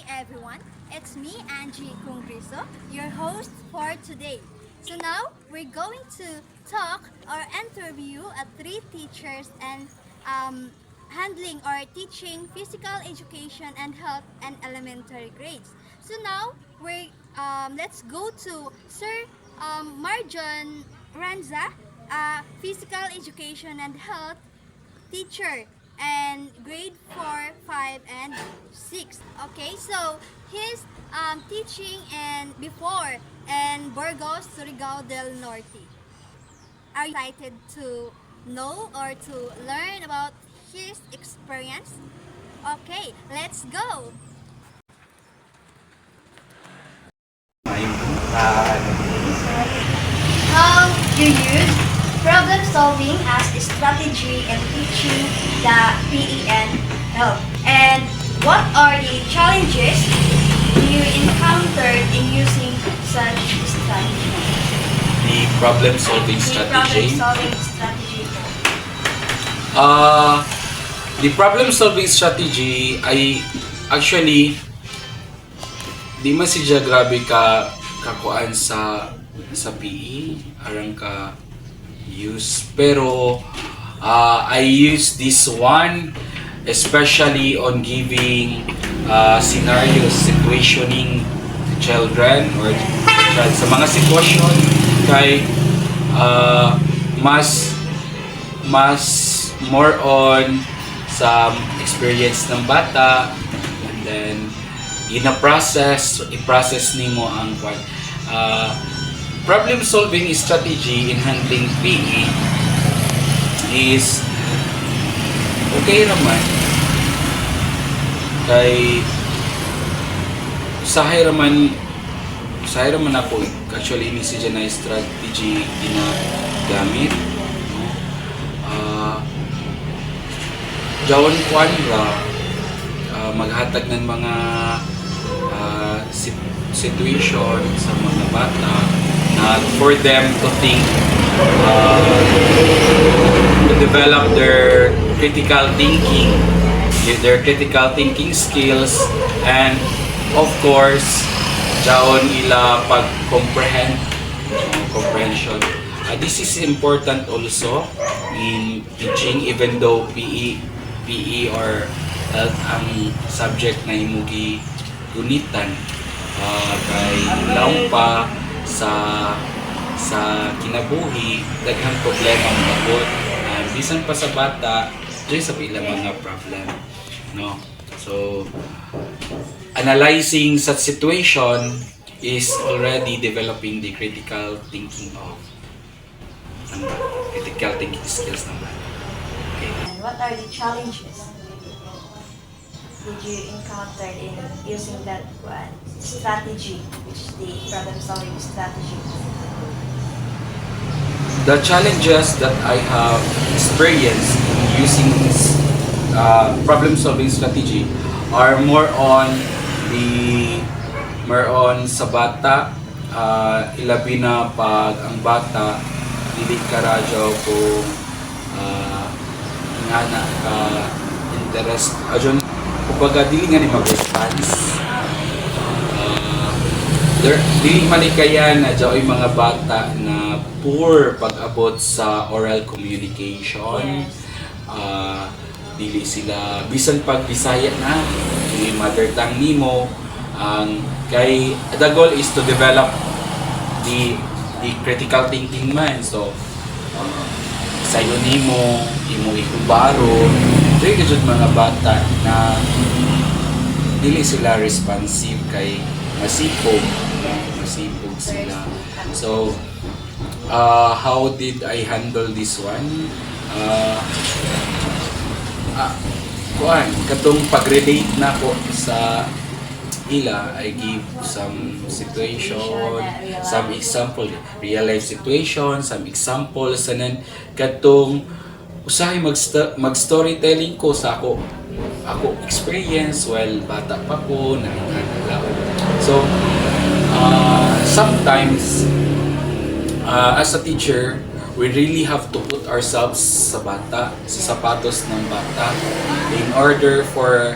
everyone, it's me, Angie Congreso, your host for today. So now, we're going to talk or interview three teachers and handling or teaching physical education and health and elementary grades. So now, let's go to Sir Marjon Ranza, physical education and health teacher and grade 4, 5, and 6. Okay, so he's teaching and before in Burgos, Surigao del Norte. Are you excited to know or to learn about his experience? Okay, let's go! How you use problem solving as a strategy in teaching the PE and health? And what are the challenges you encountered in using such strategy? The problem solving strategy. The problem solving strategy ay actually di man siya grabe ka kakuan sa PE arang ka use, pero I use this one especially on giving scenarios, situationing children or sa mga sitwasyon kay mas more on sa experience ng bata, and then i-process nimo ang problem solving strategy in handling PE is okay naman kay usahay raman ako actually ini si na strategy ginagamit, no? Jawon kuan ra maghatag ng mga situation sa mga bata na for them to think, to develop their critical thinking skills, and of course jaon ila comprehension. This is important also in teaching, even though PE or health ang subject na imugi gunitan, kay laong pa sa kinabuhi daghang problema mabot, bisan pa sa bata diri sa pila mga problem, no? So analyzing such situation is already developing the critical thinking skills ng bata. Okay. And what are the challenges did you encounter in using that one strategy, which is the problem solving strategy? The challenges that I have experienced using this problem solving strategy are more on sa bata, ilabi na pag ang bata dili karadyo kung nga na ka interest ajon kumbaga dili nga ni mag-response, dili malikayan na dyaoy mga bata na poor pag-abot sa oral communication. Dili sila bisan pag Bisaya na dili mother tongue nimo, kay the goal is to develop the critical thinking man. So sayo nimo imo ikubaro dili gyud mga bata na dili sila responsive kay masipog sila. So how did I handle this one? Katong pag-relate na ko sa ila, I give some situation, some example, real life situation, some examples, and then katong usahay mag-storytelling ko sa ako experience while bata pa ko na inanalaw. So sometimes as a teacher, we really have to put ourselves sa sapatos ng bata in order for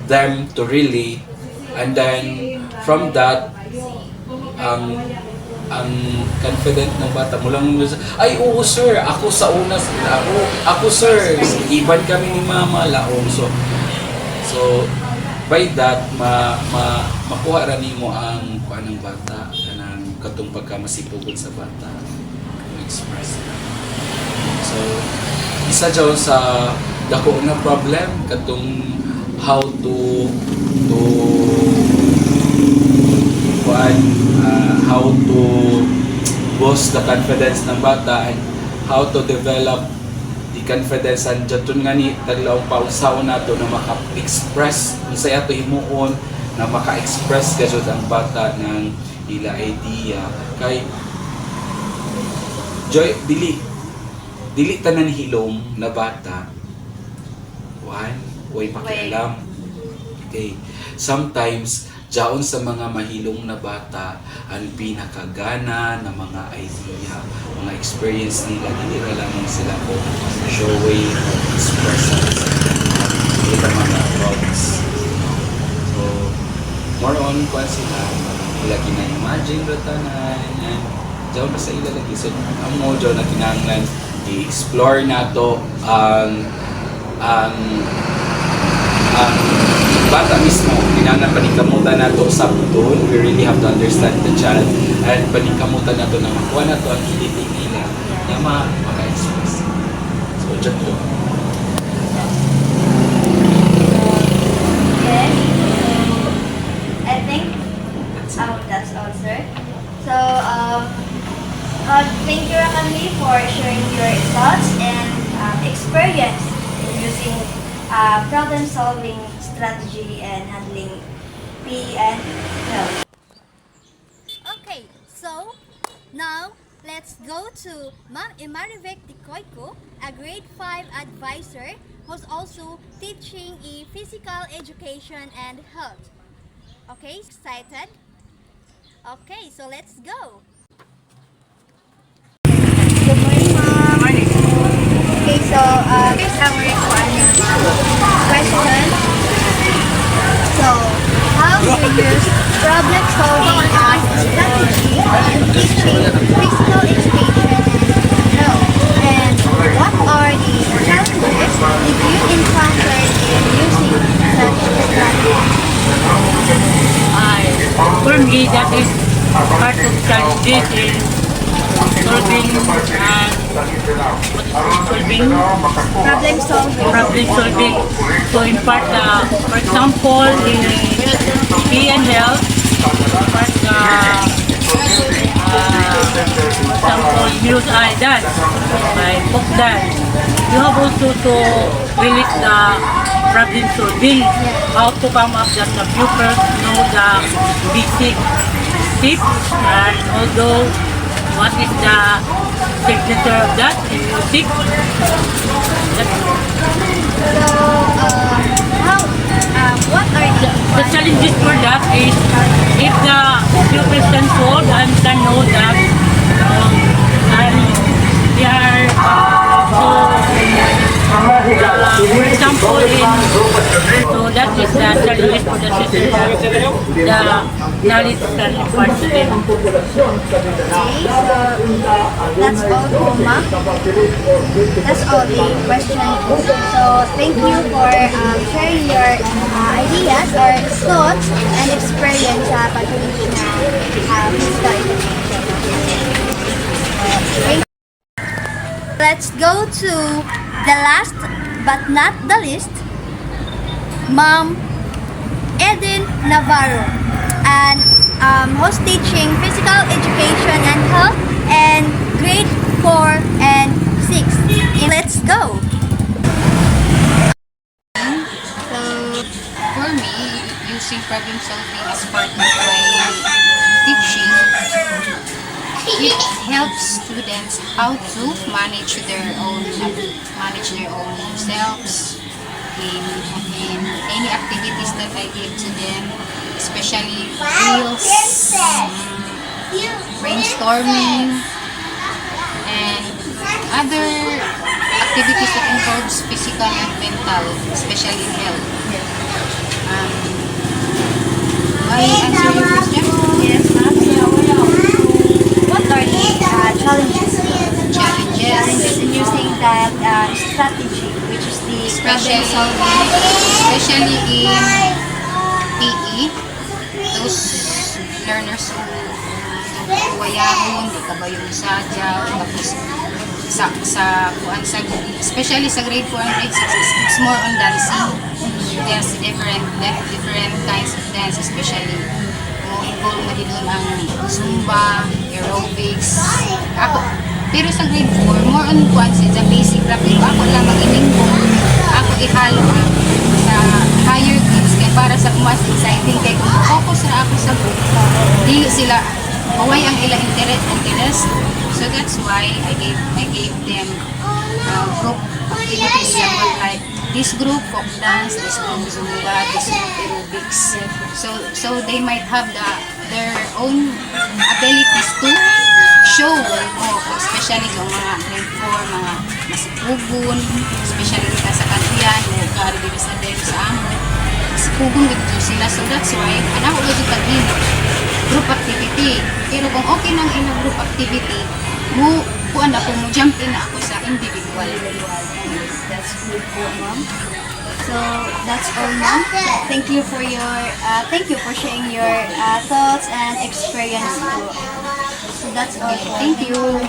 them to really And then, from that, ang confident ng bata mo lang, ay oo sir, ako sa una, ako sir, iban kami ni mama, laong. So by that, makuha ra nimo ang kuan ng bata, kanang katong pagkamasipugod sa bata, express. So, isa dyan sa dako na problem katong how to how to boost the confidence ng bata and how to develop the confidence and jatun nga ni taglaong pausaw nato na maka-express unsay ato himuon na maka-express gayud ang bata ng ila idea kay joy dili tanan hilom na bata way pakialam. Okay, sometimes jaon sa mga mahilong na bata ang pinakagana na mga idea, mga experience nila, hindi na lamang sila po show way express sa mga thoughts. So, more on kung sila, wala kina-imagine ratanan, and jaon na sa ila lagi. So, ang mo jaon na kinanglan, i-explore na to ang bata mismo, kinahanglan paningkamutan nato sa putol. We really have to understand the child and paningkamutan nato na makuha nato ang kiliting nila na maka-express. So, dyan po. Yes. I think that's all, sir. So, thank you, Rakami, for sharing your thoughts and experience in using problem-solving strategy and handling P and health. Okay, so now let's go to Ma'am Imarivec Ticoyco, a grade 5 advisor who's also teaching in physical education and health. Okay, excited? Okay, so let's go. Good morning, Ma'am. Morning. Okay, so here's our question. So, how do you use problem solving as a strategy in teaching physical education and health? And what are the challenges did you encounter in using such strategy? For me, that is part of challenges in solving problem solving. So in part, for example, in P and health, part for example, use I dance, my book dance. You have also to relate the problem solving, how to come up that the pupils know the basic tips and although what is the signature of that in music. What are The challenges for that is if the pupils can solve and can know that and they are for example so that is the challenges for the system the knowledge can impart to them. That's all po, ma'am. That's all the questions. So, thank you for sharing your ideas or thoughts and experience sa pag-teach na physical education. Thank you. Let's go to the last but not the least, Ma'am Eden Navarro, and who's teaching physical education and health and grade 4 and 6. Let's go! So, for me, using problem solving as part of my teaching, it helps students how to manage their own selves in any activities that I give to them, especially drills, brainstorming, and other activities that involves physical and mental, especially in health. problem solving. especially in PE, those learners who wayahon, di ka ba yung sadya, tapos especially sa grade 4 and grade 6, it's more on dancing. Yes, different kinds of dance, especially mo involve na din doon ang Zumba, aerobics. Pero sa grade 4, more on sa basic rap, pero ako lang mag-iningkong, ako ihalo sa higher grades, kaya para sa mas exciting, kaya kung focus na ako sa group, di sila maway ang ilang interest. So that's why I gave them group activities like this group folk dance, this group Zumba, this group aerobics. So they might have their own abilities to show especially yung mga grade 4, mga masipugon, especially kita sa kantiyan, kari dito sa amon, masipugon dito sila. So that's why anak ulo dito group activity. Pero kung okay nang ilang group activity, mo jump in na ako sa individual. That's good po, ma'am. So that's all, ma'am. Thank you for sharing your thoughts and experience too. So that's all. Thank you.